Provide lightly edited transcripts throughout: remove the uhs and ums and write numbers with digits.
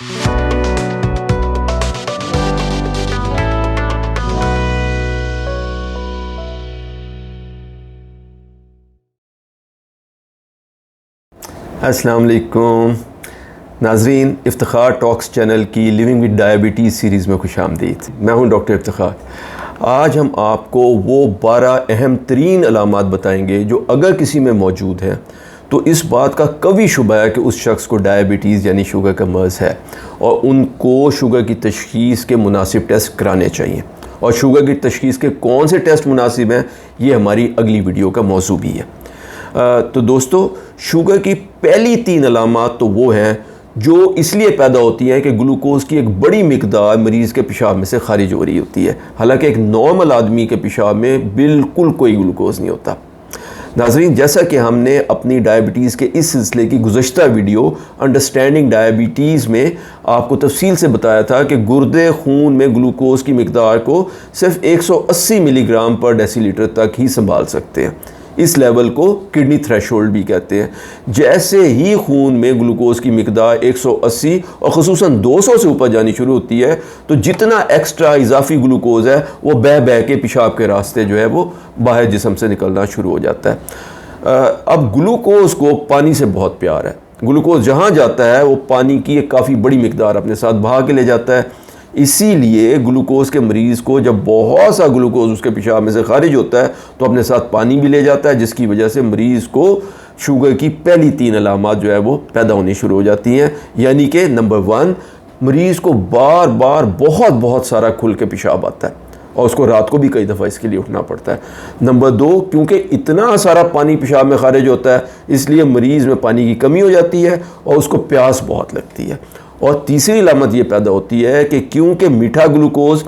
अस्सलाम वालेकुम नाज़रीन, इफ्तिखार टॉक्स चैनल की लिविंग विद डायबिटीज़ सीरीज़ में खुशामदीद। मैं हूं डॉक्टर इफ्तिखार। आज हम आपको वो 12 अहम तरीन अलामात बताएंगे जो अगर किसी में मौजूद है तो इस बात का कभी शुबा है कि उस शख्स को डायबिटीज़ यानी शुगर का मर्ज़ है और उनको शुगर की तशख़ीस के मुनासिब टेस्ट कराने चाहिए। और शुगर की तशख़ीस के कौन से टेस्ट मुनासिब हैं, ये हमारी अगली वीडियो का मौजू भी है। तो दोस्तों, शुगर की पहली 3 अलामात तो वो हैं जो इसलिए पैदा होती हैं कि ग्लूकोज़ की एक बड़ी मिकदार मरीज़ के पेशाब में से खारिज हो रही होती है। हालांकि एक नॉर्मल आदमी के पेशाब में बिल्कुल कोई ग्लूकोज़ नहीं होता। नाज़रीन, जैसा कि हमने अपनी डायबिटीज़ के इस सिलसिले की गुज़श्ता वीडियो अंडरस्टैंडिंग डायबिटीज़ में आपको तफसील से बताया था कि गुर्दे खून में ग्लूकोज़ की मिकदार को सिर्फ 180 मिलीग्राम पर डेसीलीटर तक ही संभाल सकते हैं। इस लेवल को किडनी थ्रेशोल्ड भी कहते हैं। जैसे ही खून में ग्लूकोज़ की मिकदार 180 और ख़ुसूसन 200 से ऊपर जानी शुरू होती है तो जितना एक्स्ट्रा इजाफी ग्लूकोज़ है वो बह बह के पेशाब के रास्ते जो है वो बाहर जिस्म से निकलना शुरू हो जाता है। अब ग्लूकोज़ को पानी से बहुत प्यार है। ग्लूकोज़ जहाँ जाता है वो पानी की एक काफ़ी बड़ी मिकदार अपने साथ बहा के ले जाता है। इसीलिए ग्लूकोज़ के मरीज़ को जब बहुत सा ग्लूकोज़ उसके पेशाब में से खारिज होता है तो अपने साथ पानी भी ले जाता है, जिसकी वजह से मरीज़ को शुगर की पहली 3 अलामात जो है वो पैदा होनी शुरू हो जाती हैं। यानी कि नंबर 1, मरीज़ को बार बार बहुत सारा खुल के पेशाब आता है और उसको रात को भी कई दफ़ा इसके लिए उठना पड़ता है। नंबर 2, क्योंकि इतना सारा पानी पेशाब में खारिज होता है इसलिए मरीज़ में पानी की कमी हो जाती है और उसको प्यास बहुत लगती है। और तीसरी अलामत ये पैदा होती है कि क्योंकि मीठा ग्लूकोज़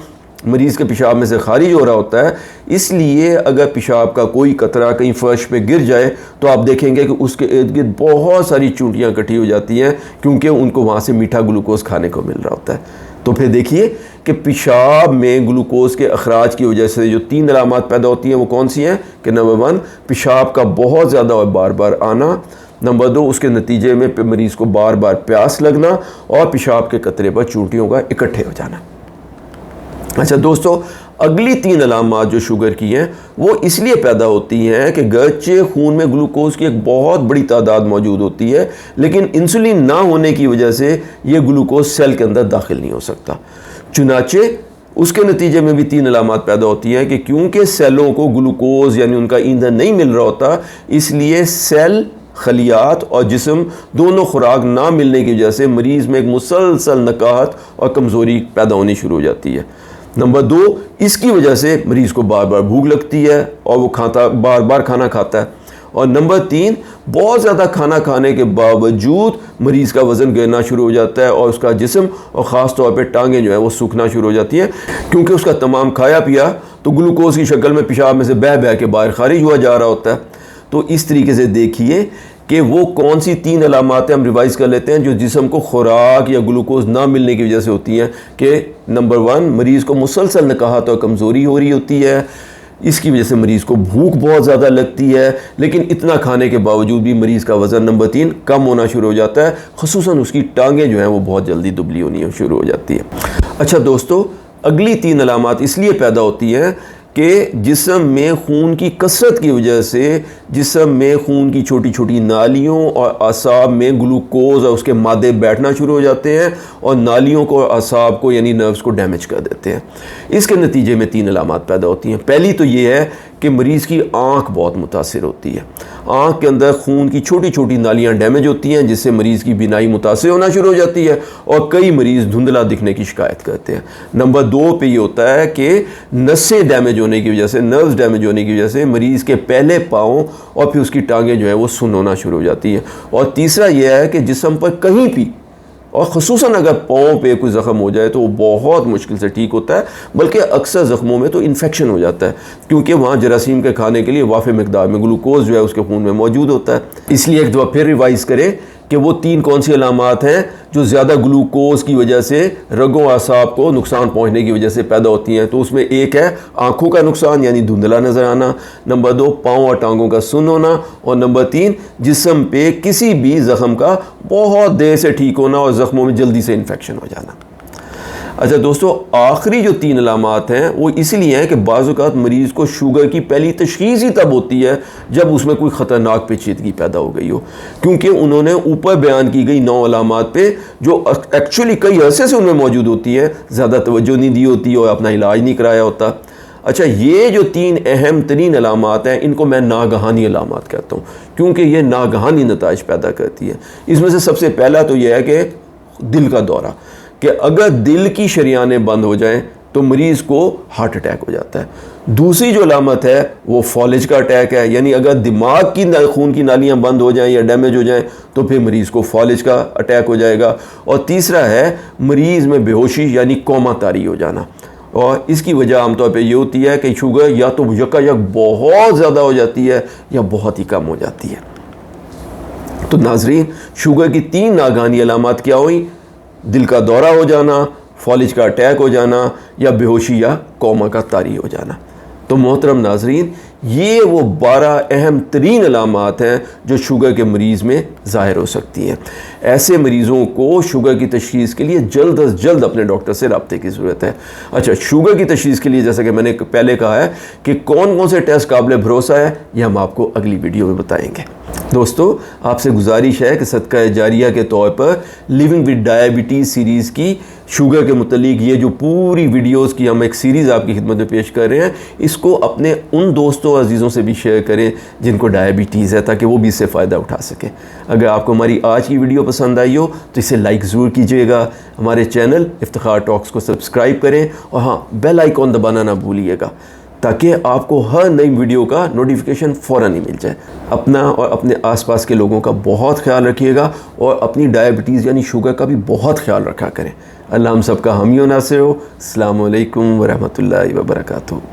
मरीज़ के पेशाब में से खारिज हो रहा होता है, इसलिए अगर पेशाब का कोई कतरा कहीं फर्श पे गिर जाए तो आप देखेंगे कि उसके इर्द गिर्द बहुत सारी चूंटियाँ इकट्ठी हो जाती हैं, क्योंकि उनको वहाँ से मीठा ग्लूकोज़ खाने को मिल रहा होता है। तो फिर देखिए कि पेशाब में ग्लूकोज़ के अखराज की वजह से जो 3 अलामात पैदा होती हैं वो कौन सी हैं कि नंबर 1, पेशाब का बहुत ज़्यादा और बार बार आना। नंबर 2, उसके नतीजे में मरीज़ को बार बार प्यास लगना और पेशाब के कतरे पर चूंटियों का इकट्ठे हो जाना। अच्छा दोस्तों, अगली 3 अलामात जो शुगर की हैं वो इसलिए पैदा होती हैं कि गर्चे खून में ग्लूकोज़ की एक बहुत बड़ी तादाद मौजूद होती है, लेकिन इंसुलिन ना होने की वजह से ये ग्लूकोज़ सेल के अंदर दाखिल नहीं हो सकता। चुनाचे उसके नतीजे में भी 3 अलामात पैदा होती हैं कि क्योंकि सेलों को ग्लूकोज़ यानी उनका ईंधन नहीं मिल रहा होता, इसलिए सेल, खलियात और जिस्म दोनों खुराक ना मिलने की वजह से मरीज़ में एक मुसलसल नकाहत और कमज़ोरी पैदा होनी शुरू हो जाती है। नंबर 2, इसकी वजह से मरीज़ को बार बार भूख लगती है और वो बार बार खाना खाता है। और नंबर 3, बहुत ज़्यादा खाना खाने के बावजूद मरीज़ का वज़न गिरना शुरू हो जाता है और उसका जिस्म और ख़ास तौर पे टांगें जो है वो सूखना शुरू हो जाती हैं, क्योंकि उसका तमाम खाया पिया तो ग्लूकोज़ की शक्ल में पेशाब में से बह बह के बाहर खारिज हुआ जा रहा होता है। तो इस तरीके से देखिए कि वो कौन सी 3 अलामातें हम रिवाइज़ कर लेते हैं जो जिस्म को खुराक या ग्लूकोज़ ना मिलने की वजह से होती हैं। कि नंबर 1, मरीज़ को मुसलसल नकाहत और कमज़ोरी हो रही होती है, इसकी वजह से मरीज़ को भूख बहुत ज़्यादा लगती है, लेकिन इतना खाने के बावजूद भी मरीज़ का वज़न नंबर 3 कम होना शुरू हो जाता है, ख़ुसूसन उसकी टांगें जो हैं वो बहुत जल्दी दुबली होनी शुरू हो जाती है। अच्छा दोस्तों, अगली 3 अलामात इसलिए पैदा होती हैं कि जिस्म में खून की कसरत की वजह से जिस्म में खून की छोटी छोटी नालियों और आसाब में ग्लूकोज़ और उसके मादे बैठना शुरू हो जाते हैं और नालियों को और आसाब को यानी नर्व्स को डैमेज कर देते हैं। इसके नतीजे में 3 अलामात पैदा होती हैं। पहली तो ये है कि मरीज़ की आँख बहुत मुतासिर होती है। आँख के अंदर खून की छोटी छोटी नालियाँ डैमेज होती हैं, जिससे मरीज़ की बीनाई मुतासिर होना शुरू हो जाती है और कई मरीज़ धुंधला दिखने की शिकायत करते हैं। नंबर 2 पे ये होता है कि नसें डैमेज होने की वजह से, नर्व्स डैमेज होने की वजह से मरीज़ के पहले पाँव और फिर उसकी टांगें जो है वो सुन्न होना शुरू हो जाती हैं। और तीसरा यह है कि जिस्म पर कहीं भी और ख़ुसूसन अगर पाँव पे कोई ज़ख़म हो जाए तो वो बहुत मुश्किल से ठीक होता है, बल्कि अक्सर ज़ख़मों में तो इन्फेक्शन हो जाता है, क्योंकि वहाँ जरासीम के खाने के लिए वाफ़ी मिकदार में ग्लूकोज़ जो है उसके खून में मौजूद होता है। इसलिए एक दफ़ा फिर रिवाइज़ करें कि वो 3 कौन सी अलामात हैं जो ज़्यादा ग्लूकोज की वजह से रगों आसाब को नुकसान पहुंचने की वजह से पैदा होती हैं। तो उसमें एक है आँखों का नुकसान यानी धुंधला नज़र आना, नंबर 2 पाँव और टांगों का सुन्न होना, और नंबर 3 जिस्म पे किसी भी ज़ख्म का बहुत देर से ठीक होना और ज़ख्मों में जल्दी से इन्फेक्शन हो जाना। अच्छा दोस्तों, आखिरी जो 3 अलामात हैं वो इसलिए हैं कि बाज़ औक़ात मरीज़ को शुगर की पहली तशख़ीस ही तब होती है जब उसमें कोई ख़तरनाक पेचीदगी पैदा हो गई हो, क्योंकि उन्होंने ऊपर बयान की गई 9 अलामात पे जो एक्चुअली कई अरसे से उनमें मौजूद होती है ज़्यादा तवज्जो नहीं दी होती और अपना इलाज नहीं कराया होता। अच्छा, ये जो 3 अहम तरीन अलामात हैं इनको मैं नागहानी अलामात कहता हूँ, क्योंकि ये नागहानी नताइज पैदा करती है। इसमें से सबसे पहला तो यह है कि दिल का दौरा, कि अगर दिल की शरियानें बंद हो जाएं तो मरीज़ को हार्ट अटैक हो जाता है। दूसरी जो अलामत है वो फॉलेज का अटैक है, यानी अगर दिमाग की खून की नालियां बंद हो जाएं या डैमेज हो जाएं तो फिर मरीज़ को फॉलेज का अटैक हो जाएगा। और तीसरा है मरीज़ में बेहोशी यानी कोमा तारी हो जाना, और इसकी वजह आमतौर पे ये होती है कि शुगर या तो यकायक बहुत ज़्यादा हो जाती है या बहुत ही कम हो जाती है। तो नाजरीन, शुगर की 3 नागहानी अलामत क्या हुई? दिल का दौरा हो जाना, फॉलेज का अटैक हो जाना या बेहोशी या कोमा का तारी हो जाना। तो मोहतरम नाजरीन, ये वो 12 अहम तरीन अलामात हैं जो शुगर के मरीज़ में ज़ाहिर हो सकती हैं। ऐसे मरीज़ों को शुगर की तशख़ीस के लिए जल्द अज जल्द अपने डॉक्टर से रब्ते की ज़रूरत है। अच्छा, शुगर की तशख़ीस के लिए जैसा कि मैंने पहले कहा है कि कौन कौन से टेस्ट काबिल भरोसा है, ये हम आपको अगली वीडियो में बताएंगे। दोस्तों, आपसे गुजारिश है कि सदका जारिया के तौर पर लिविंग विद डायबिटीज़ सीरीज़ की शुगर के मुतल्लिक ये जो पूरी वीडियोस की हम एक सीरीज़ आपकी खिदमत में पेश कर रहे हैं, इसको अपने उन दोस्तों अजीज़ों से भी शेयर करें जिनको डायबिटीज़ है, ताकि वो भी इससे फ़ायदा उठा सकें। अगर आपको हमारी आज की वीडियो पसंद आई हो तो इसे लाइक ज़रूर कीजिएगा, हमारे चैनल इफ्तिखार टॉक्स को सब्सक्राइब करें, और हाँ, बेल आइकॉन दबाना ना भूलिएगा ताकि आपको हर नई वीडियो का नोटिफिकेशन फ़ौरन ही मिल जाए। अपना और अपने आसपास के लोगों का बहुत ख्याल रखिएगा और अपनी डायबिटीज़ यानी शुगर का भी बहुत ख्याल रखा करें। अल्लाह हम सबका हामी और नासिर हो। अस्सलामु अलैकुम व रहमतुल्लाहि व बरकातुहू।